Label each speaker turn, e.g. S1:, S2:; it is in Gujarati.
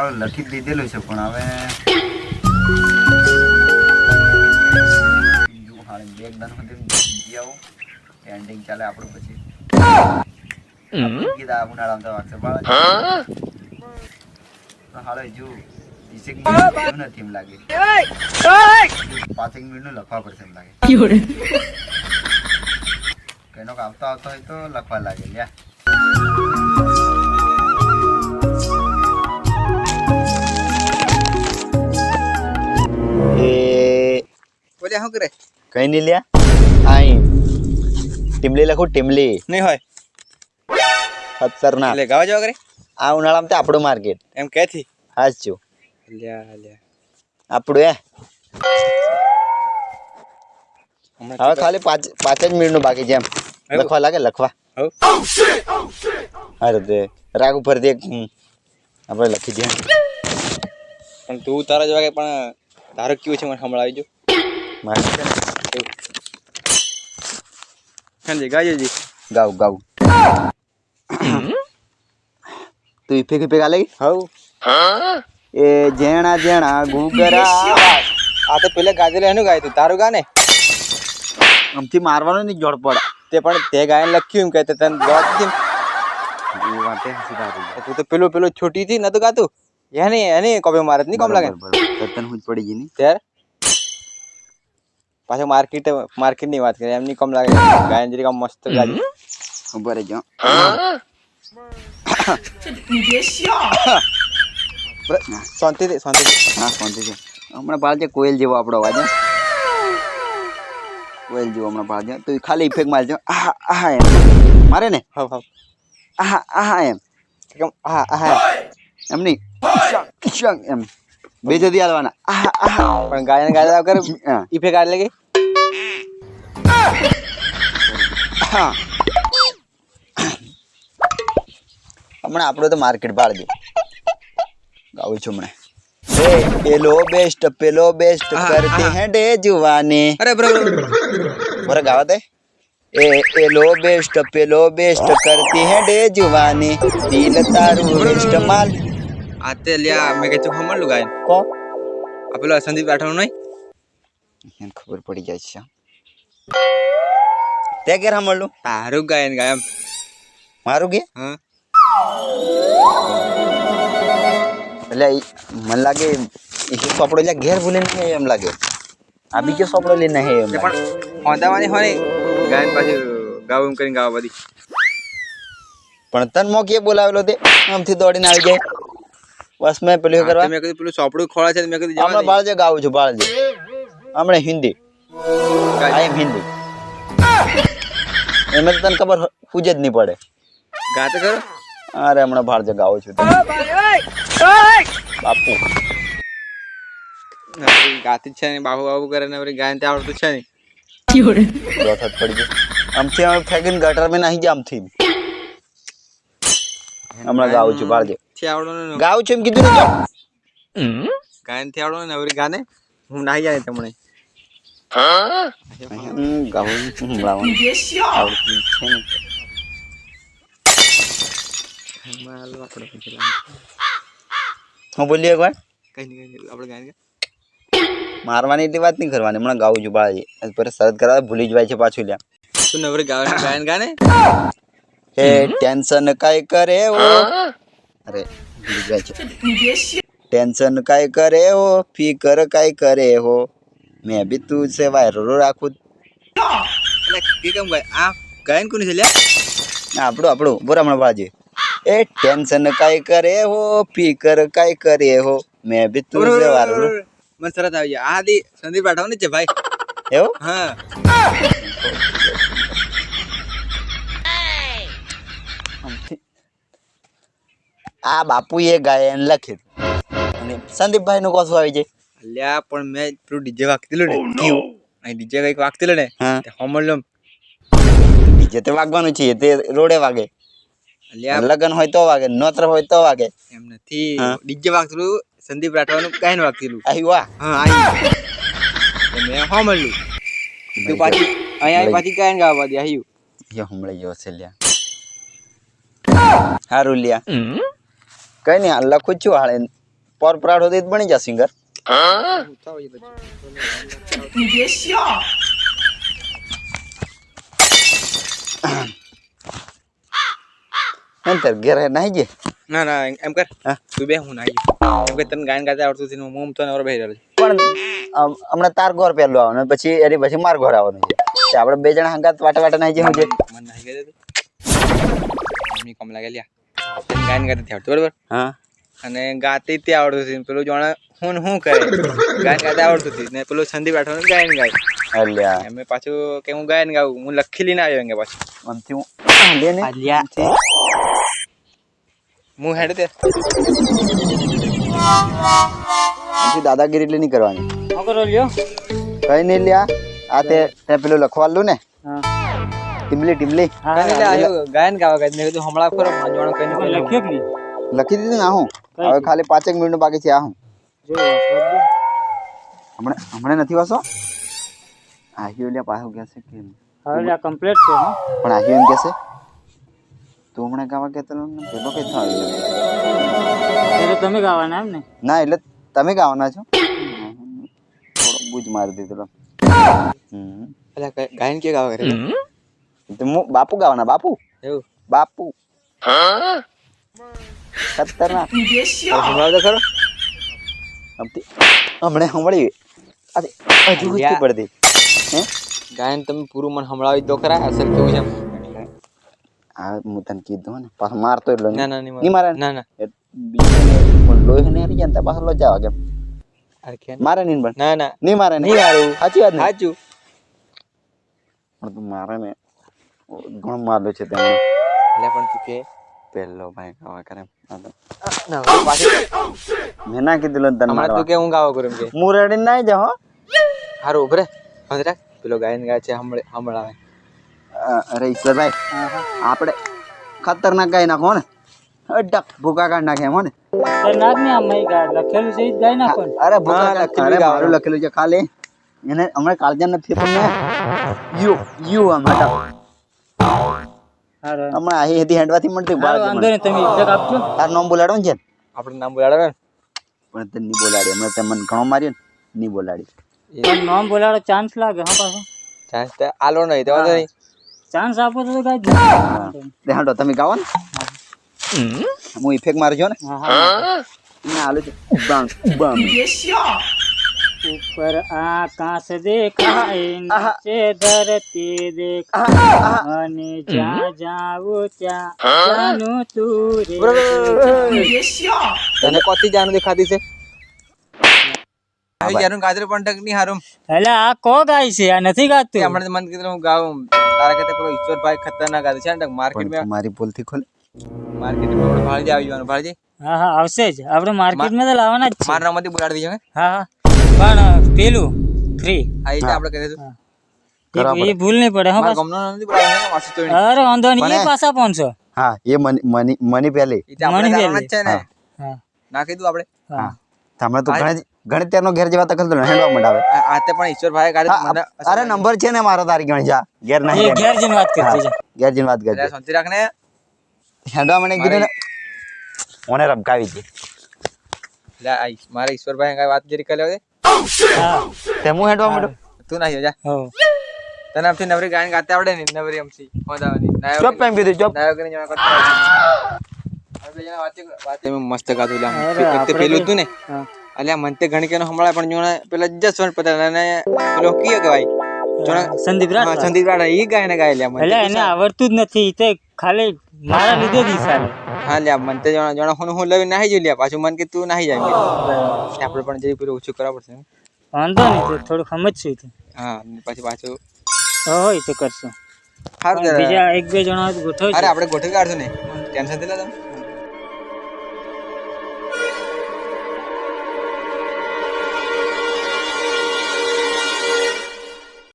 S1: હાલ લખી દીધેલું છે પણ હવે જો હાલ બેગ દન સુધી જી આવું એન્ડિંગ ચાલે આપણું પછી કીધા ઉનાળામાં તો વાગશે બાળ તો હાલ જો 20 મિનિટ નથી એમ લાગે 5 મિનિટનું લખવા પડશે એમ લાગે કેનો આવતો હોય તો લખવા લાગે લ્યા
S2: બોલ્યા શું કરે
S1: કઈ નહીં લ્યા આઈ ટીમલી લખું ટીમલી
S2: નહીં હોય
S1: ખતરનાક
S2: એટલે ગાવા જવા કરે
S1: આ ઉનાળામાં તો આપણું માર્કેટ
S2: એમ ક્યાંથી
S1: હાચું
S2: લ્યા લ્યા
S1: આપણું હવે ખાલી 5 જ મિનિટનું બાકી છે એમ લખવા લાગે લખવા અરે તે રાગ ઉપરથી એક આપણે લખી દઈએ
S2: પણ તું તારા જવા કે પણ તારો કેવું છે મને સંભળાવી જો
S1: મારે છે ને
S2: હાજી ગાજોજી
S1: ગાવ ગાવ તું ઇફેક આલે
S2: હવ
S1: એ જેણા જેણા ગુગરા
S2: આ તો પેલે ગાજેલા એનું ગાય તું તારું ગા ને
S1: આમથી મારવાનું નહીં જોડ પડે
S2: તે પણ તે ગાયન લખ્યું એમ કે તને દોડ દીધી
S1: એ વાતે હસી તારી
S2: તું તો પેલો છોટી થી નતું ગાતું એને કોપે મારત નહીં કોમ લાગે
S1: તન હું જ પડી ગઈ ની
S2: ત્યાર પાછો માર્કેટ ની વાત કરે એમની કોમ લાગે ગાયન જરી કામ મસ્ત ગાજી
S1: ઉભા રહેજો
S2: શાંતિ
S1: હા શાંતિ છે હમણાં બાળ છે કોયલ જેવો આપણો અવાજ કોયલ જેવો હમણાં બાળ છે તો ખાલી ઇફેક્ટ મારજો આહા આહા એમ મારે ને
S2: હવ
S1: આહા આહા એમ
S2: કેમ હા
S1: એમ નહીં શંગ એમ બે જદી હાલવાના આહા આહા
S2: પણ ગાયન ગાયા કર
S1: હા
S2: ઇફેક્ટ આલે કે
S1: હા હમણાં આપણો તો માર્કેટ બાળ દે ગાવું છું હમણાં પેલો બેસ્ટ કરતી હે ડે જુવાને
S2: અરે બરાબર
S1: બરે ગાવા દે પેલો બેસ્ટ કરતી હે ડે જુવાને દિલ તારું બેસ્ટ માલ
S2: આ તે લ્યા મેં કે તું હમણલું ગાયન
S1: કો
S2: આ પેલો સંદીપ રાઠોડ નહીં
S1: એને ખબર પડી જાય છે તે કે સાંભળલું
S2: તારું ગાયન ગાય એમ
S1: મારું કે
S2: હા
S1: એટલે મને લાગે એ સોપડો એટલે ઘેર ભૂલીને નહીં એમ લાગે આ બીજો સોપડો લઈને નહીં એમ
S2: પણ ઓંધાવાની હોય ને ગાયન પાછું ગાવું એમ કરીને ગાવા બધી
S1: પણ તન મો કે બોલાવેલો તે આમથી દોડીને આવી જાય બસ મેં પેલું કરવા
S2: મેં કીધું પેલું ચોપડું ખોળા છે મેં કીધું
S1: હમણાં બાળજે ગાવું છું બાળજે હમણાં હિન્દી આઈ એમ હિન્દી એમાં તને ખબર પૂજ જ નહીં પડે
S2: ગાતે કરો
S1: અરે હમણાં બાળજે ગાવું છું બાપુ
S2: ગાતી જ છે ને બાબુ કરે ને વળી ગાયન તે આવડતું છે નહીં
S1: દોઠત પડી ગઈ આમથી આમ ફેંકીને ગટરમાં નાખી ગયા આમથી હમણાં ગાવું છું બાળજે
S2: થી આવડો ને
S1: ગાવું છું એમ કીધું ને
S2: ગાયન થી આવડો ને વળી ગાને હું નાહી જાય તમને
S1: ગાવું સંભળાવવાનું આવડતું છે ને હું બોલીએ એકવાર
S2: કઈ નહીં આપણે ગાયન
S1: મારવાની એટલી વાત નહીં કરવાની હમણાં ગાવું છું બાળજી પર શરત કરાવે ભૂલી જવાય છે પાછું લ્યા
S2: તું નવરે ગાયન ગાને
S1: હે ટેન્શન કાંઈ કરે ઓ અરે ભૂલી જાય છે ટેન્શન કાંઈ કરે હો ફિકર કાંઈ કરે હો મેં બી તું છે વાયરો રાખું
S2: એટલે કે કેમ ગાય આ ગાયન કોની છે લ્યા
S1: આપણું બોરા હમણાં બાળજી એ ટેન્શન કાંઈ કરે હો ફિકર કાંઈ કરે હો મેં બી તું છે વાયરો
S2: મને સરસ આવી જાય આ દી સંદીપ રાઠોડ ની છે ભાઈ
S1: એવું
S2: હા
S1: આ બાપુ એ ગાયન લખે અને સંદીપભાઈ નું કોશું આવી જાય
S2: અલ્યા પણ મેં પેલું ડીજે વાગતેલું ને કયું અહીં ડીજે કઈક વાગતેલું ને હમણલો
S1: ડીજે તે વાગવાનું છે તે રોડે વાગે
S2: અલ્યા
S1: લગન હોય તો વાગે નોત્ર હોય તો વાગે
S2: એમ નથી ડીજે વાગતેલું સંદીપ રાઠોડ નું કઈ વાગતેલું
S1: આઈ વાહ
S2: હા આઈ મેં હમણલું તું પાછી અહીંયા પાછી કઈ ગાવા દે આયું
S1: યો હમણાં ગયો છે લ્યા હારું લ્યા કઈ નહીં લખું છું હાળે પર પ્રાડ હોતી બની જા સિંગર અંતર ઘેર નહીં જે
S2: ના ના એમ કર
S1: હા?
S2: તું બે હું નાઈ એમ કે તને ગાયન ગાતા આવડતું નથી હું તો નવરો બેહી રહ્યો
S1: પણ હમણાં તાર ઘર પહેલું આવવાનું પછી એની પછી માર ઘર આવવાનું છે આપણે બે જણા હંગાત વાટે વાટે નહીં જેવું છે
S2: મને નાઈ ગયા મમ્મી કમ લાગે લ્યા તને ગાયન ગાતા આવડતું બરોબર
S1: હા
S2: અને ગાતી તે આવડતું હતું પેલું જાણે હું કરે ગાયન ગાતા આવડતું હતું ને પેલું સંદીપ રાઠવાનું ગાયન ગાય
S1: અલ્યા
S2: એમ પાછું કે હું ગાયન ગાઉં હું લખી લઈને આવ્યો કે પાછું
S1: આમથી હું લે ને
S2: હું હેડ તે
S1: આમથી દાદાગીરી એટલે નહીં કરવાની
S3: શું કરો લ્યો
S1: કઈ નહીં લ્યા આ તે પેલું લખવાલું ને
S3: હા
S1: ટીમલી ટીમલી
S2: ગાયન ગાવા ગાય મેં કીધું હમણાં ખરો જાણો કઈ
S3: કોઈ લખ્યો કે નહીં
S1: લખી દીધું ને હું હવે ખાલી 5 મિનિટ બાકી છે આ હું
S3: જો
S1: હમણાં નથી વાસો આહ્યો લ્યા પાછો કહેશે કે
S3: હવે આ કમ્પ્લીટ છે હા
S1: પણ આહ્યો એમ કહેશે તું હમણાં ગાવા કહેતો ને પેલો કઈ થાય
S3: એટલે તમે ગાવાના એમ ને
S1: ના એટલે તમે ગાવાના છો થોડો બુજ મારી દીધો
S2: ગાયન કે ગાવા કરે
S1: તો હું બાપુ ગાવાના બાપુ
S2: એવું
S1: બાપુ ખતરનાક
S2: હમણાં તો ખરો
S1: હમણે સંભળી હજુ ગુસ્તી પડતી હે
S2: ગાયન તમે પૂરું મને સંભળાવી દો ખરા અસર કેવું છે
S1: આ હું તને કીધું ને પાછો મારતો એટલો
S2: ના ના
S1: નહીં મારે
S2: ના ના
S1: લોહી ને હરી જાય પાછો લો જાવ કેમ
S2: અરે કે
S1: મારે નહીં પણ
S2: ના ના
S1: નહીં મારે નહીં મારું સાચી વાત ને
S2: સાચું
S1: પણ તું મારે ને ઘણો મારલો છે તેને
S2: એટલે પણ તું કે
S1: પહેલો ભાઈ ખાવા કરે
S2: ના પાછી
S1: મેં ના કીધું લો તને
S2: હમણાં
S1: મારવા
S2: તું કે હું ગાવા કરું એમ કે
S1: હું રેડી ના જાઉં હો
S2: હારું ઉભરે બંધ રાખ પેલો ગાયન ગાય છે સંભળાવે
S1: અરે ઈશ્વરભાઈ આપણે ખતરનાક ગાઈ નાખો ને અડક ભૂકા કાઢ નાખે એમ હો ને
S3: નાગ ને આમ નહીં ગા લખેલું છે ઈ જ ગાઈ નાખો ને
S1: અરે ભૂકા
S2: હા,
S1: કાઢ-
S2: લખેલું
S1: અરે
S2: ગાવાનું.
S1: મારું લખેલું છે ખાલી એને હમણાં કાળજા નથી પણ યુ યુ આમ હટા
S3: હારું
S1: હમણાં આહી હતી હેડવાથી મળતી
S3: હારું, વાંધો નહીં તમે ઇજ્જત આપજો
S1: તાર નામ બોલાડો ને છે
S2: આપણે નામ બોલાડે
S1: પણ તે નહીં બોલાડી હમણાં તે મને ઘણો માર્યો ને નહીં બોલાડી
S3: પણ નામ બોલાડો ચાન્સ લાગે હા પાછો
S2: ચાન્સ તો આલો નહીં તો વાંધો નહીં
S3: ચાન્સ આપો તો ગાઈ દો
S1: તે હાંડો તમે ગાવો ને હું ઇફેક્ટ મારજો ને
S3: હા હા
S1: ના આલુ છે બાંગ બાંગ
S3: ऊपर आकाश देखाए नीचे धरती देखाए અને જ્યાં જાવું ત્યાં જાનું તું રે
S2: તને કોથી જાનું દેખાતી છે આવી જાનું ગાજર પણ ની હારું
S3: એટલે આ કો ગાય છે આ નથી ગાતું
S2: હમણાં મન કીધું હું ગાઉં તારા કરતા પેલો ઈશ્વરભાઈ ખતરનાક ગાતો છે ને માર્કેટ
S1: પણ મારી ભૂલથી ખોલે
S2: માં ભાળી આવી જવાનું ભાળી
S3: હા હા આવશે જ આપણે માર્કેટમાં તો લાવવાના જ છે
S2: મારા નામથી બોલાડી દીધો
S3: હા હા પણ પેલું ફ્રી
S2: આ રીતે આપણે કહી દઈશું
S3: એ ભૂલ નહીં પડે હા
S2: મારા
S3: બસ
S2: ગમનો નથી બોલાવવાનો માસી તો
S3: અરે વાંધો નહીં એ પાછા 500
S1: હા એ મની પહેલી
S2: ઈ આપણે
S3: મણી
S2: ગાવાના જ છે ને
S3: હા
S2: ના કીધું આપણે
S3: હા
S1: તમે તો ગણિત તેનો ઘેર જેવા તકલ તો હેડવા મંડાવે
S2: આ તે પણ ઈશ્વરભાઈ ગાડી મને
S1: અરે નંબર છે ને મારો તારી ગણ જા ઘેર
S3: એ
S1: નહીં
S3: ઘેર જઈને વાત કરતી છે
S1: ઘેર જઈને વાત કરજે
S2: શાંતિ રાખને
S1: હેડવા મને કીધું ને ઓને રમકાવી છે
S2: લે આ મારા ઈશ્વરભાઈ કઈ વાત જરી કરી લે
S3: હા
S1: તે હું હેડવા માંડ્યો
S2: તું ના જા
S3: હો
S2: તને આપથી નવરી ગાયન ગાતે આવડે ને નવરી એમસી હોદાવાની
S1: ચોપ એમ કીધું ચોપ
S2: નાયો કરીને જણા કરતા હવે જણા વાત એમ મસ્ત ગાતું લા તે પેલું હતું ને
S3: હા
S2: અલ્યા મન તે ઘણી કેનો હમણાં પણ જોણે પેલા જસવંત પટેલ અને પેલો કીયો કહેવાય જોણે
S3: સંદીપ
S2: હા
S3: રાઠવા
S2: સંદીપ રાઠા ઈ ગાયને ગાય લ્યા
S3: એટલે એને આવડતું જ નથી તે ખાલી મારા લીધે જ ઈશારે
S2: હા લ્યા મન તે જોણે જોણે હું લઈ નાહી જો લ્યા પાછું મન કે તું નાહી જાય આપણે પણ જઈ પેલું ઓછું કરવા પડશે
S3: વાંધો નહીં તો થોડું સમજશું તો
S2: હા પછી પાછું
S3: હોય તો કરશું
S2: સારું
S3: બીજા એક બે જણા ગોઠવજો
S2: અરે આપણે ગોઠવી કાઢશું ને ટેન્શન થયેલા તમે